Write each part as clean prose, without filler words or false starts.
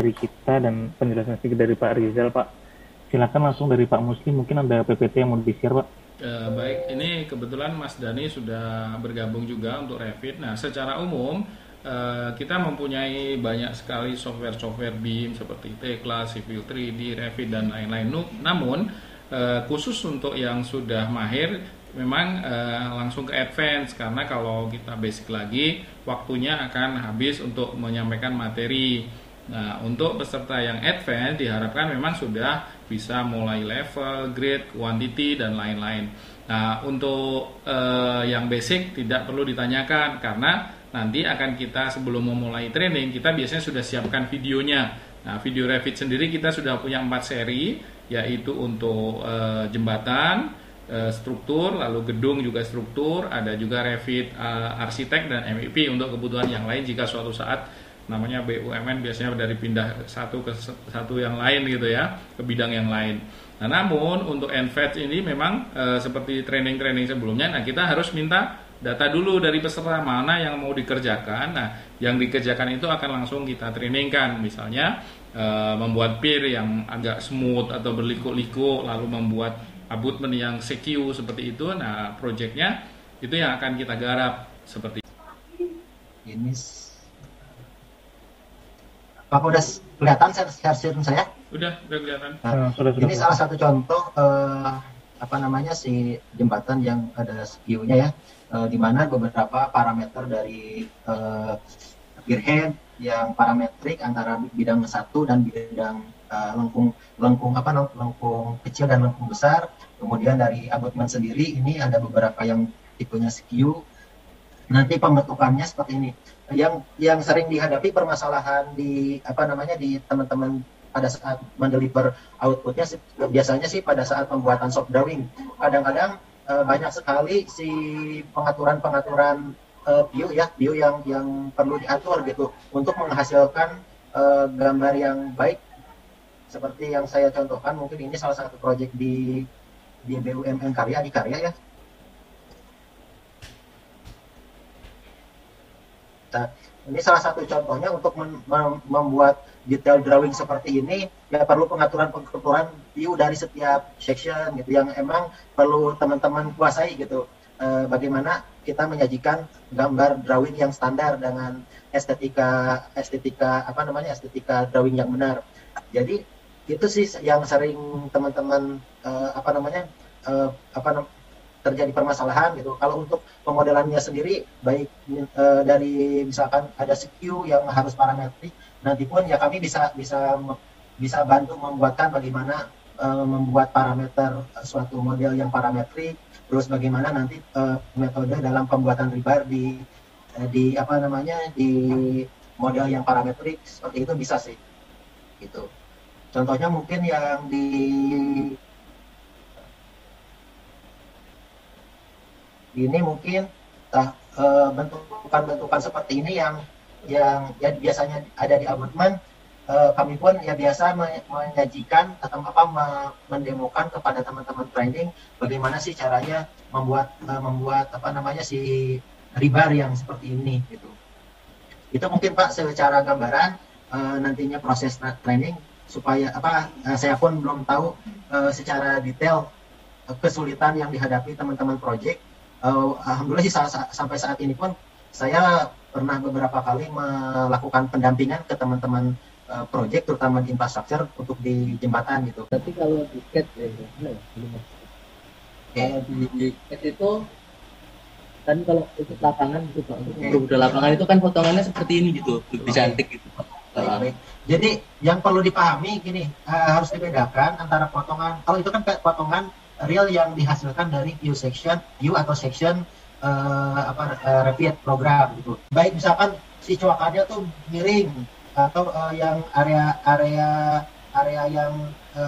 dari kita dan penjelasan sedikit dari Pak Rizal, Pak. Silakan langsung dari Pak Muslim, mungkin ada PPT yang mau di-share, Pak. Baik, ini kebetulan Mas Dani sudah bergabung juga untuk Revit. Nah, secara umum kita mempunyai banyak sekali software-software BIM seperti Tekla, Civil 3D, Revit dan lain-lain. Namun khusus untuk yang sudah mahir memang langsung ke advance, karena kalau kita basic lagi waktunya akan habis untuk menyampaikan materi. Nah, untuk peserta yang advance diharapkan memang sudah bisa mulai level, grade, quantity, dan lain-lain. Nah, untuk yang basic tidak perlu ditanyakan, karena nanti akan kita sebelum memulai training, kita biasanya sudah siapkan videonya. Nah, video Revit sendiri kita sudah punya 4 seri, yaitu untuk jembatan, struktur, lalu gedung juga struktur, ada juga Revit arsitek dan MEP untuk kebutuhan yang lain jika suatu saat namanya BUMN biasanya dari pindah satu ke satu yang lain gitu ya, ke bidang yang lain. Nah, namun untuk NVET ini memang seperti training-training sebelumnya, nah kita harus minta data dulu dari peserta mana yang mau dikerjakan. Nah, yang dikerjakan itu akan langsung kita trainingkan, misalnya membuat pier yang agak smooth atau berliku-liku, lalu membuat abutment yang secure seperti itu. Nah, proyeknya itu yang akan kita garap seperti ini. Pak, udah kelihatan share saya? Udah kelihatan. Nah, ini salah satu contoh si jembatan yang ada view-nya ya, di mana beberapa parameter dari pierhead yang parametrik antara bidang 1 dan bidang lengkung kecil dan lengkung besar. Kemudian dari abutment sendiri ini ada beberapa yang tipenya skew. Nanti pembentukannya seperti ini. Yang sering dihadapi permasalahan di teman-teman pada saat mendeliver outputnya biasanya sih pada saat pembuatan soft drawing. Kadang-kadang banyak sekali si pengaturan view yang perlu diatur gitu untuk menghasilkan gambar yang baik. Seperti yang saya contohkan, mungkin ini salah satu proyek di BUMN Karya ya. Nah, ini salah satu contohnya untuk membuat detail drawing seperti ini, ya perlu pengaturan view dari setiap section gitu, yang emang perlu teman-teman kuasai gitu. Bagaimana kita menyajikan gambar drawing yang standar dengan estetika drawing yang benar. Jadi itu sih yang sering teman-teman terjadi permasalahan gitu. Kalau untuk pemodelannya sendiri, baik dari misalkan ada skew yang harus parametrik, nanti pun ya kami bisa bantu membuatkan bagaimana membuat parameter suatu model yang parametrik, terus bagaimana nanti metode dalam pembuatan rebar di model yang parametrik seperti itu bisa sih. Gitu. Contohnya mungkin yang ini mungkin bentukan seperti ini yang ya biasanya ada di abutment. Kami pun ya biasa menyajikan atau mendemokan kepada teman-teman training bagaimana sih caranya membuat si rebar yang seperti ini gitu. Itu mungkin Pak secara gambaran nantinya proses training supaya saya pun belum tahu secara detail kesulitan yang dihadapi teman-teman project. Alhamdulillah sih sampai saat ini pun saya pernah beberapa kali melakukan pendampingan ke teman-teman project, terutama di infrastruktur untuk di jembatan gitu. Tapi kalau di CAD kalau di CAD itu kan kalau untuk lapangan gitu Pak, untuk udah lapangan itu kan potongannya seperti ini gitu, lebih cantik gitu Pak. Baik. Jadi yang perlu dipahami gini, harus dibedakan antara potongan. Kalau itu kan potongan real yang dihasilkan dari view atau section Revit program gitu. Baik misalkan si coakannya tuh miring atau yang area yang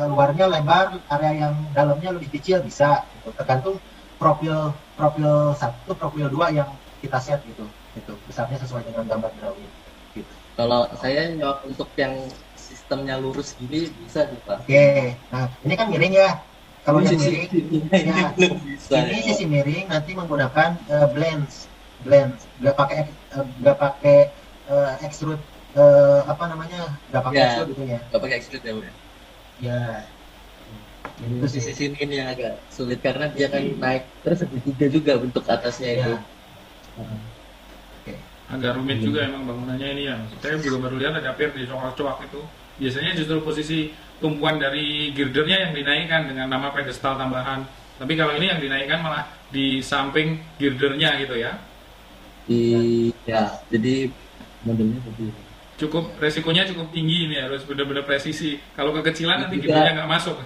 luarnya lebar, area yang dalamnya lebih kecil bisa gitu. Tergantung profil 1, profil 2 yang kita set gitu. Itu besarnya sesuai dengan gambar drawing gitu. Kalau saya untuk yang sistemnya lurus gini bisa sih Pak. Oke. Nah, ini kan miring ya. Kalau yang miring, ini belum bisa. Ini sisi miring nanti menggunakan blends, nggak pakai extrude apa namanya, nggak pakai Ya, extrude gitu ya. nggak pakai extrude ya, Bu, ya. Ya, Itu itu di sih. sisi ini yang agak sulit karena dia kan naik terus segitiga juga bentuk atasnya itu. Ya, oke. Agak rumit juga emang bangunannya ini ya. Saya juga baru lihat ada pier di coak-coak itu. Biasanya justru posisi tumpuan dari girdernya yang dinaikkan dengan nama pedestal tambahan. Tapi kalau ini yang dinaikkan malah di samping girdernya gitu ya. Ya, jadi modelnya seperti itu. Cukup resikonya cukup tinggi ini, harus benar-benar presisi. Kalau kekecilan nanti Juga- girdernya nggak masuk.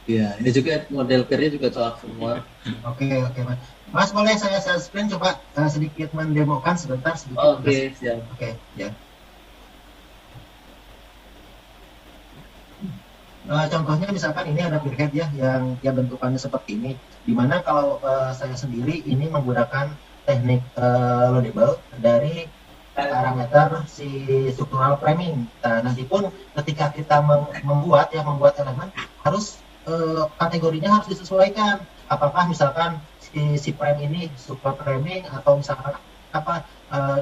Iya, ini juga model pirnya juga coak semua. Oke, Mas. Mas, boleh saya screen coba sedikit mendemokan sebentar sedikit. Oke, Mas? siap. Oke, ya. Contohnya misalkan ini ada pierhead ya yang bentukannya seperti ini. Dimana kalau saya sendiri ini menggunakan teknik loadable dari parameter si structural framing. Nah, nanti pun ketika kita membuat elemen harus kategorinya harus disesuaikan. Apakah misalkan si frame ini super framing atau misalkan apa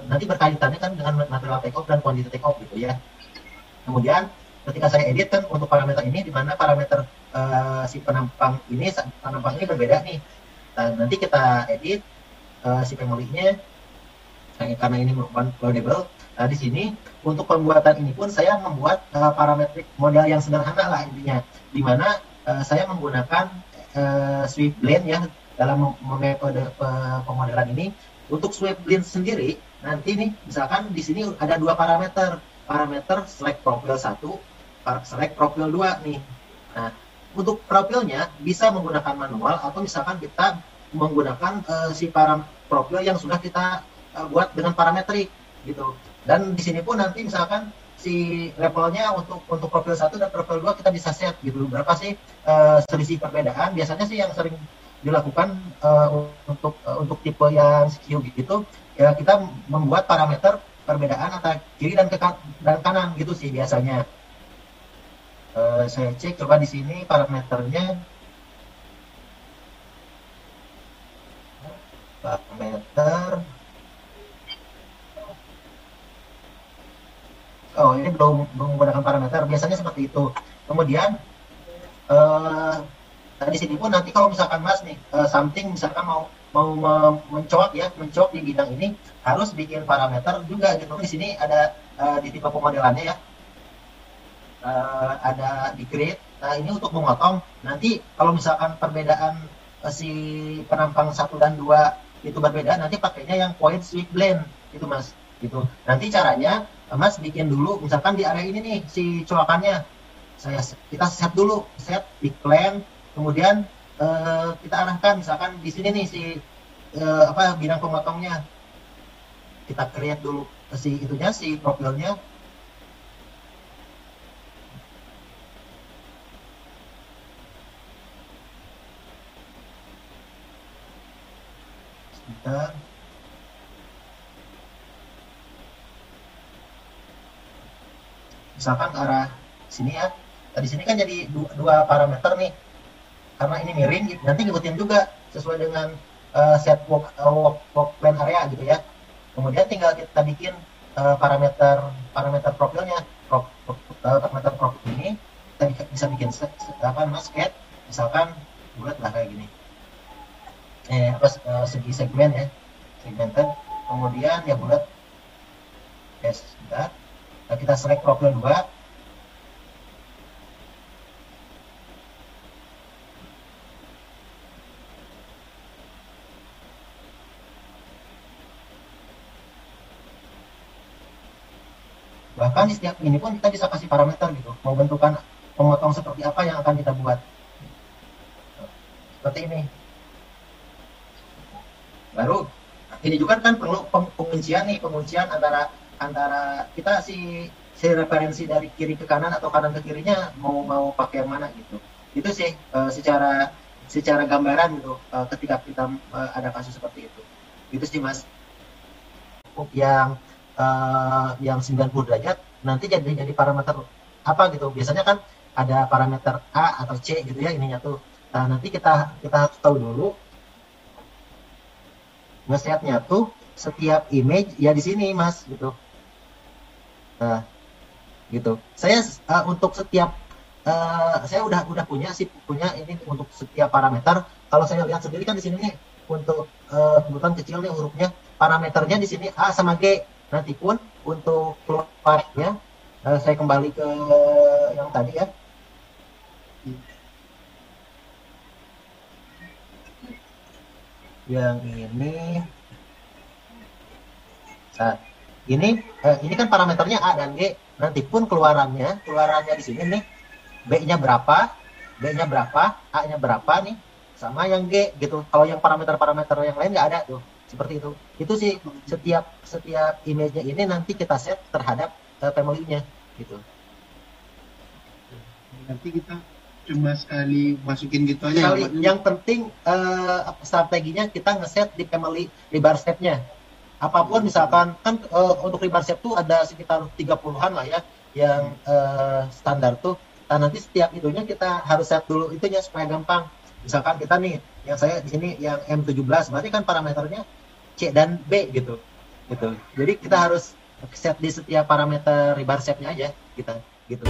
nanti berkaitannya kan dengan material take off dan quantity take off gitu ya. Kemudian ketika saya edit kan untuk parameter ini, di mana parameter si penampang ini berbeda nih. Nah, nanti kita edit si memorinya karena ini merupakan loadable. Nah, di sini untuk pembuatan ini pun saya membuat parametrik model yang sederhana lah intinya, di mana saya menggunakan sweep blend ya dalam metode pemodelan ini. Untuk sweep blend sendiri nanti nih misalkan di sini ada dua parameter select profile 1, select profile 2 nih. Nah, untuk profilnya bisa menggunakan manual atau misalkan kita menggunakan si profil yang sudah kita buat dengan parametrik gitu. Dan di sini pun nanti misalkan si levelnya untuk profil 1 dan profil 2 kita bisa set gitu. Berapa sih selisih perbedaan? Biasanya sih yang sering dilakukan untuk tipe yang skew gitu ya, kita membuat parameter perbedaan antara kiri dan kanan gitu sih biasanya. Saya cek coba di sini parameternya. Oh, ini belum menggunakan parameter. Biasanya seperti itu. Kemudian di sini pun nanti kalau misalkan Mas nih something misalkan mau mencoak di bidang ini harus bikin parameter juga gitu. Di sini ada di tipe pemodelannya ya. Ada di grid. Nah, ini untuk memotong. Nanti kalau misalkan perbedaan si penampang 1 dan 2 itu berbeda, nanti pakainya yang point sweep blend itu Mas. Gitu. Nanti caranya Mas bikin dulu misalkan di area ini nih si coakannya. Kita set dulu, set decline, kemudian kita arahkan misalkan di sini nih si bidang pemotongnya. Kita create dulu si profilnya. Sebentar. Misalkan ke arah sini ya. Nah, di sini kan jadi dua parameter nih. Karena ini miring, nanti ngikutin juga sesuai dengan set walk plan area gitu ya. Kemudian tinggal kita bikin parameter profilnya. Parameter profil ini kita bisa bikin sketch, misalkan bulat lah kayak gini. Segi segmen ya, segmented. Kemudian ya bulat. Sebentar. Nah, kita select profil 2. Bahkan di setiap ini pun kita bisa kasih parameter gitu, mau bentukan pemotong seperti apa yang akan kita buat. Seperti ini. Baru ini juga kan perlu penguncian antara kita si referensi dari kiri ke kanan atau kanan ke kirinya mau pakai yang mana gitu. Itu sih secara gambaran gitu ketika kita ada kasus seperti itu. Itu sih Mas. Yang 90 derajat nanti jadi parameter apa gitu. Biasanya kan ada parameter A atau C gitu ya ininya tuh. Nah, nanti kita tahu dulu ngesetnya tuh setiap image ya di sini Mas gitu. Nah, gitu. Saya untuk setiap saya udah punya ini untuk setiap parameter. Kalau saya lihat sendiri kan di sini nih untuk kebetulan kecil nih hurufnya, parameternya di sini A sama G. Nanti pun untuk keluarnya saya kembali ke yang tadi ya. Yang ini saat ini kan parameternya A dan G. Nanti pun keluarannya di sini nih B-nya berapa, A-nya berapa nih, sama yang G gitu. Kalau yang parameter-parameter yang lain nggak ada tuh, seperti itu. Itu sih setiap image-nya ini nanti kita set terhadap family-nya gitu. Nanti kita cuma sekali masukin gitu aja. Yang penting strateginya kita ngeset di family rebar step-nya. Apapun misalkan kan untuk rebar step tuh ada sekitar 30-an lah ya yang standar tuh. Nah, nanti setiap itunya kita harus set dulu itunya supaya gampang. Misalkan kita nih, yang saya di sini yang M17, berarti kan parameternya C dan B gitu. Jadi kita harus set di setiap parameter rebar shape-nya aja kita gitu.